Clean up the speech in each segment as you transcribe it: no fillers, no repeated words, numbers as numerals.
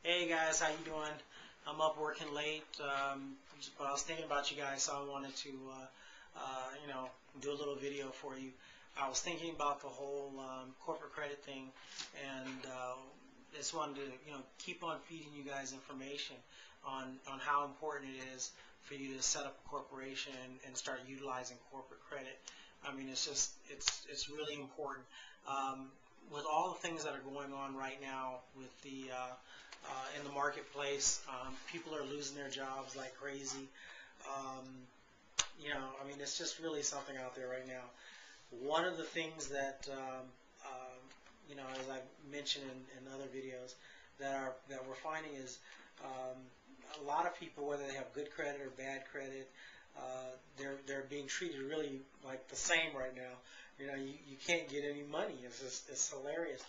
Hey guys, how you doing? I'm up working late, but I was thinking about you guys, so I wanted to, do a little video for you. I was thinking about the whole corporate credit thing, and just wanted to, keep on feeding you guys information on how important it is for you to set up a corporation and start utilizing corporate credit. I mean, it's really important. With all the things that are going on right now with the in the marketplace, people are losing their jobs like crazy. I mean, it's just really something out there right now. One of the things that as I mentioned in other videos, that we're finding is a lot of people, whether they have good credit or bad credit, they're being treated really like the same right now. You can't get any money. It's hilarious.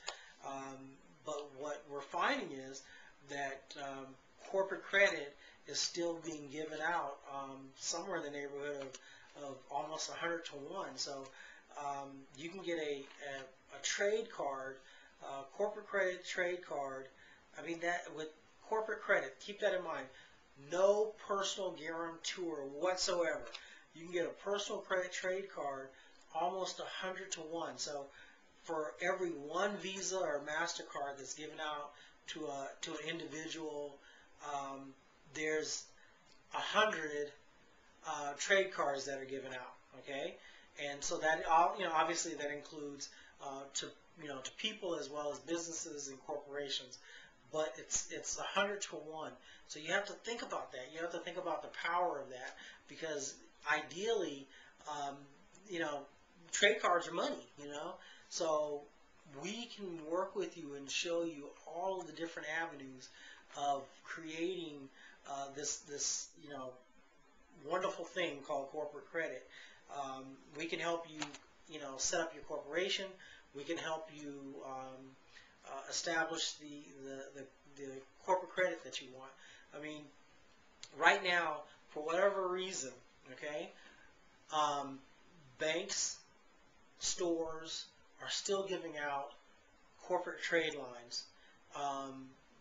But what we're finding is that corporate credit is still being given out somewhere in the neighborhood of almost 100 to 1. So you can get a trade card, corporate credit trade card. I mean, that with corporate credit, keep that in mind. No personal guarantor whatsoever. You can get a personal credit trade card almost 100 to 1. So for every one Visa or MasterCard that's given out to an individual, there's 100 trade cards that are given out. Okay, and so that obviously that includes to people as well as businesses and corporations. But it's 100 to 1. So you have to think about that. You have to think about the power of that, because ideally, trade cards are money. So we can work with you and show you all of the different avenues of creating this wonderful thing called corporate credit. We can help you set up your corporation. We can help you establish the corporate credit that you want. I mean, right now, for whatever reason, okay, banks, stores are still giving out corporate trade lines.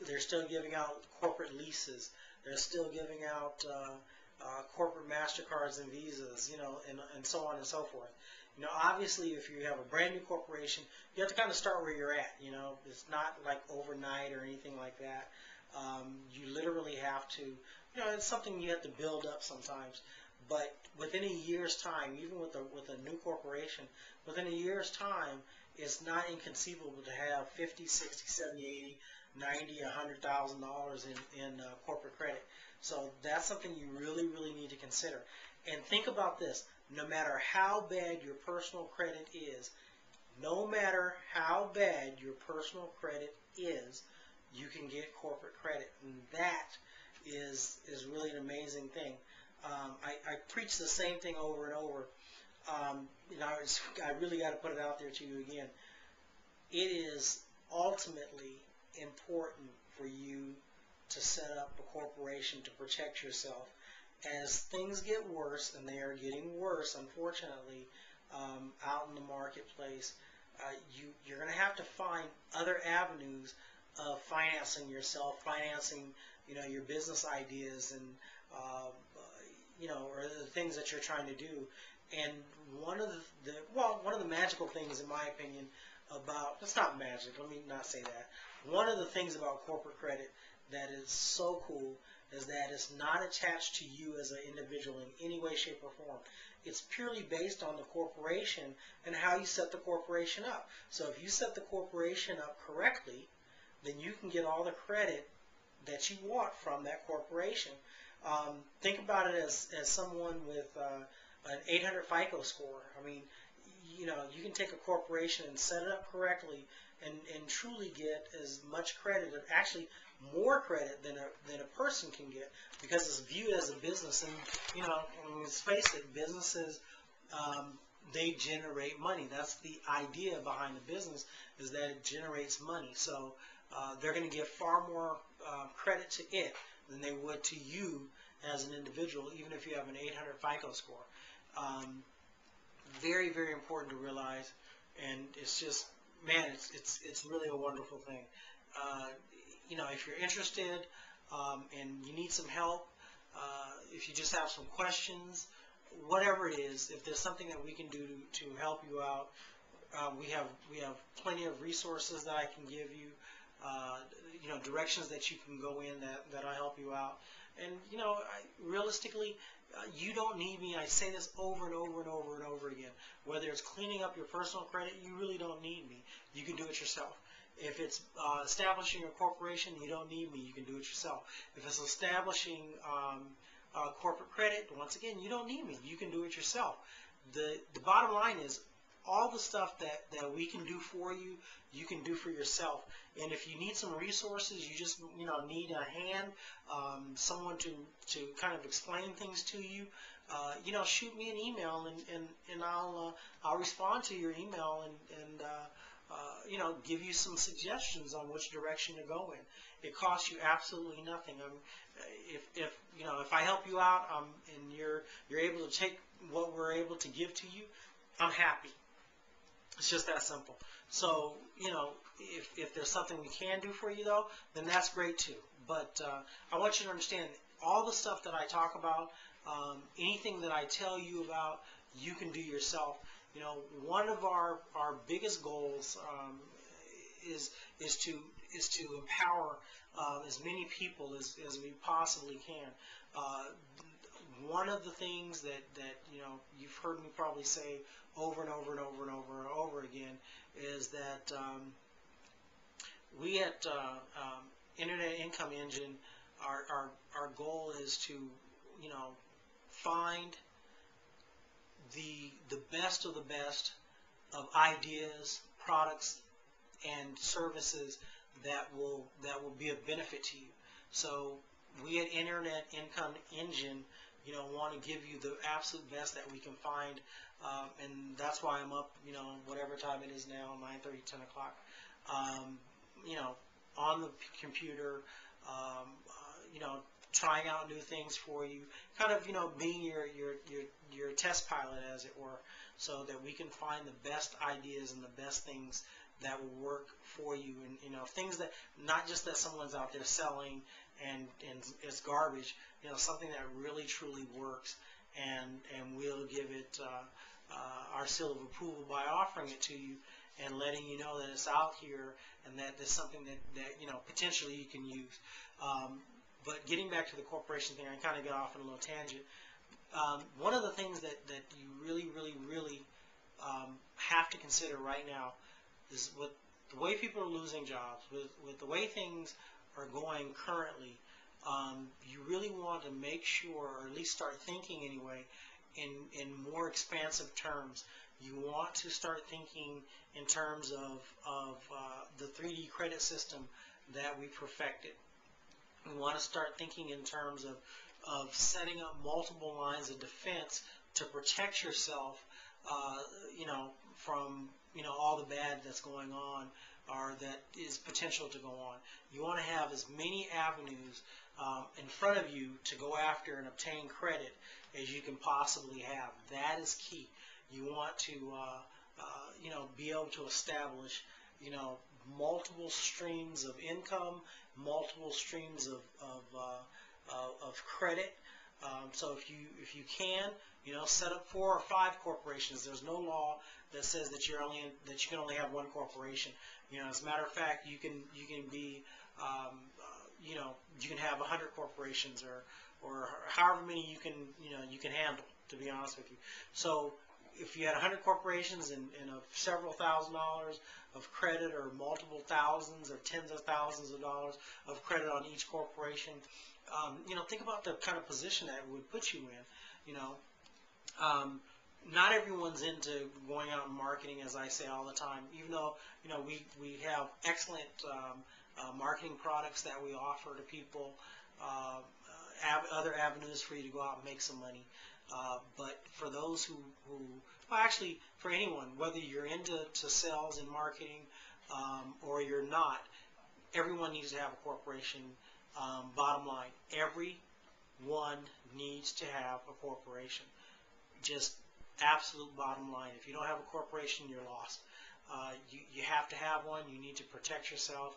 They're still giving out corporate leases. They're still giving out corporate MasterCards and Visas, and so on and so forth. Obviously, if you have a brand new corporation, you have to kind of start where you're at. It's not like overnight or anything like that. You literally have to, it's something you have to build up sometimes. But within a year's time, even with a new corporation, within a year's time, it's not inconceivable to have 50, 60, 70, 80, 90, $100,000 in corporate credit. So that's something you really, really need to consider. And think about this. No matter how bad your personal credit is, no matter how bad your personal credit is, you can get corporate credit. And that is really an amazing thing. I preach the same thing over and over. I really got to put it out there to you again. It is ultimately important for you to set up a corporation to protect yourself. As things get worse, and they are getting worse, unfortunately, out in the marketplace, you're going to have to find other avenues of financing yourself, financing your business ideas, and or the things that you're trying to do. And one of the magical things, in my opinion, about, it's not magic, let me not say that. One of the things about corporate credit that is so cool is that it's not attached to you as an individual in any way, shape, or form. It's purely based on the corporation and how you set the corporation up. So if you set the corporation up correctly, then you can get all the credit that you want from that corporation. Think about it as someone with an 800 FICO score. I mean, you can take a corporation and set it up correctly and truly get as much credit, or actually more credit than a person can get, because it's viewed as a business. And let's face it, businesses, they generate money. That's the idea behind the business, is that it generates money. So they're going to give far more credit to it than they would to you as an individual, even if you have an 800 FICO score. Very, very important to realize, and it's just, man, it's really a wonderful thing. if you're interested and you need some help, if you just have some questions, whatever it is, if there's something that we can do to help you out, we have plenty of resources that I can give you, directions that you can go in that I help you out. And realistically, you don't need me. I say this over and over and over and over again. Whether it's cleaning up your personal credit, you really don't need me. You can do it yourself. If it's establishing a corporation, you don't need me. You can do it yourself. If it's establishing corporate credit, once again, you don't need me. You can do it yourself. The bottom line is, all the stuff that we can do for you, you can do for yourself. And if you need some resources, you just need a hand, someone to kind of explain things to you, shoot me an email, and I'll respond to your email and give you some suggestions on which direction to go in. It costs you absolutely nothing. If I help you out, and you're able to take what we're able to give to you, I'm happy. It's just that simple. So, if there's something we can do for you, though, then that's great too. But I want you to understand, all the stuff that I talk about, anything that I tell you about, you can do yourself. One of our biggest goals is to empower as many people as we possibly can. One of the things that you've heard me probably say over and over and over and over and over again is that we at Internet Income Engine, our goal is to find the best of the best of ideas, products, and services that will be of benefit to you. So we at Internet Income Engine want to give you the absolute best that we can find, and that's why I'm up, whatever time it is now, 9:30, 10 o'clock, on the computer, trying out new things for you, kind of, being your test pilot, as it were, so that we can find the best ideas and the best things that will work for you, and things that, not just that someone's out there selling and it's garbage, something that really truly works, and we'll give it our seal of approval by offering it to you and letting you know that it's out here and that there's something that potentially you can use. But getting back to the corporation thing, I kind of got off on a little tangent. One of the things that you really, really, really have to consider right now is, with the way people are losing jobs, with the way things are going currently, you really want to make sure, or at least start thinking anyway, in more expansive terms. You want to start thinking in terms of the 3D credit system that we perfected. We want to start thinking in terms of setting up multiple lines of defense to protect yourself, from all the bad that's going on, or that is potential to go on. You want to have as many avenues in front of you to go after and obtain credit as you can possibly have. That is key. You want to be able to establish multiple streams of income, multiple streams of credit. So if you can, set up 4 or 5 corporations. There's no law that says that you can only have one corporation. As a matter of fact, you can be you can have 100 corporations or however many you can handle, to be honest with you. So if you had 100 corporations and several $1,000s of credit, or multiple thousands or tens of thousands of dollars of credit on each corporation, think about the kind of position that it would put you in. Not everyone's into going out and marketing, as I say all the time, even though we have excellent marketing products that we offer to people, other avenues for you to go out and make some money. But for those who well, actually, for anyone, whether you're into sales and marketing or you're not, everyone needs to have a corporation. Bottom line, everyone needs to have a corporation. Just absolute bottom line. If you don't have a corporation, you're lost. You have to have one. You need to protect yourself.